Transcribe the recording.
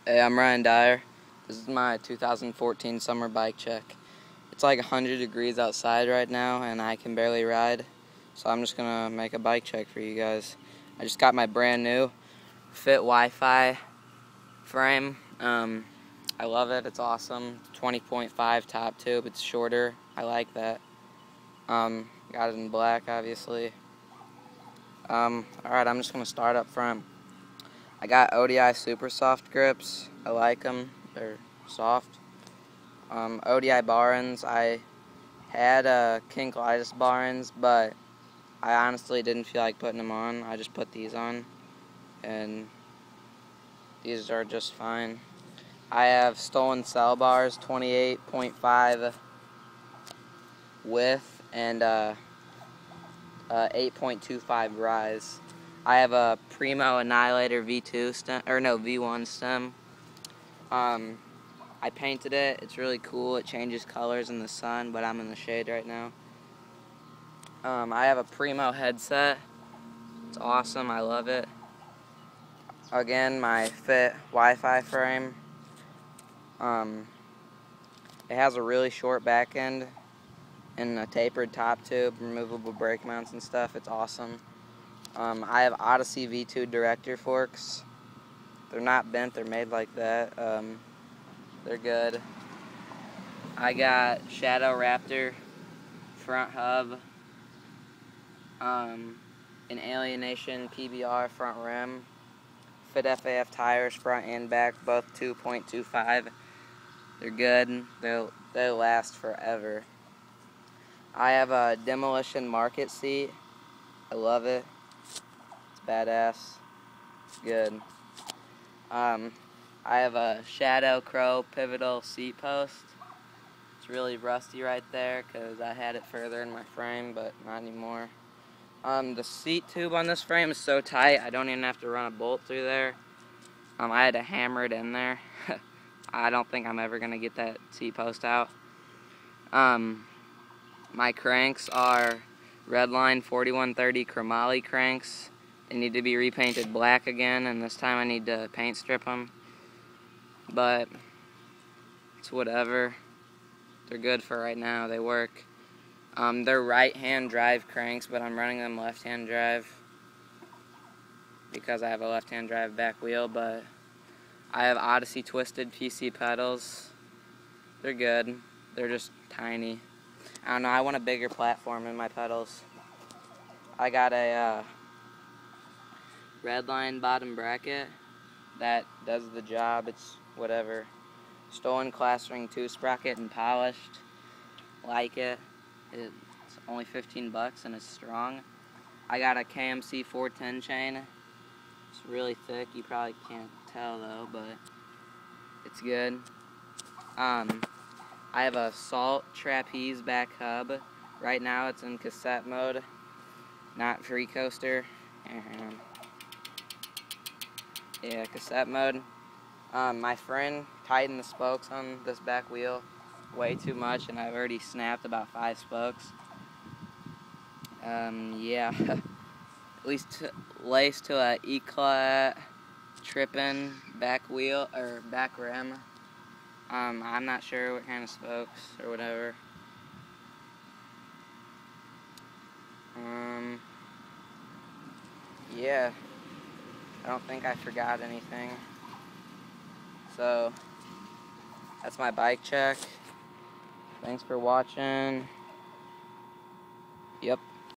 Hey, I'm Ryan Dyer. This is my 2014 summer bike check. It's like 100 degrees outside right now and I can barely ride, so I'm just gonna make a bike check for you guys. I just got my brand new Fit Wi-Fi frame. I love it. It's awesome. 20.5 top tube. It's shorter. I like that. Got it in black, obviously. Alright, I'm just gonna start up front. I got ODI super soft grips. I like them. They're soft. ODI bar-ins. I had Kinklitis bar-ins, but I honestly didn't feel like putting them on. I just put these on, and these are just fine. I have Stolen Cell bars, 28.5 width and 8.25 rise. I have a Primo Annihilator V2 stem, or no, V1 stem. I painted it. It's really cool. It changes colors in the sun, but I'm in the shade right now. I have a Primo headset. It's awesome. I love it. Again, my Fit Wi-Fi frame. It has a really short back end and a tapered top tube, removable brake mounts and stuff. It's awesome. I have Odyssey V2 director forks. They're not bent, they're made like that. They're good. I got Shadow Raptor front hub, an Alienation PBR front rim, Fit FAF tires front and back, both 2.25. They're good. They'll last forever. I have a Demolition Market seat. I love it. It's badass. It's good. I have a Shadow Crow pivotal seat post. It's really rusty right there because I had it further in my frame, but not anymore. The seat tube on this frame is so tight I don't even have to run a bolt through there. I had to hammer it in there. I don't think I'm ever gonna get that seat post out. My cranks are Redline 4130 chromoly cranks. They need to be repainted black again, and this time I need to paint strip them. But it's whatever. They're good for right now. They work. They're right-hand drive cranks, but I'm running them left-hand drive because I have a left-hand drive back wheel. But I have Odyssey twisted PC pedals. They're good. They're just tiny. I don't know. I want a bigger platform in my pedals. I got a Redline bottom bracket that does the job. It's whatever. Stolen Class Ring 2 sprocket and polished. Like it. It's only 15 bucks and it's strong. I got a KMC 410 chain. It's really thick. You probably can't tell though, but it's good. I have a Salt Trapeze back hub. Right now it's in cassette mode, not free coaster. Yeah, cassette mode. My friend tightened the spokes on this back wheel way too much, and I've already snapped about 5 spokes. Yeah, at least laced to a Eclat tripping back wheel or back rim. I'm not sure what kind of spokes or whatever. Yeah, I don't think I forgot anything. So, that's my bike check. Thanks for watching. Yep.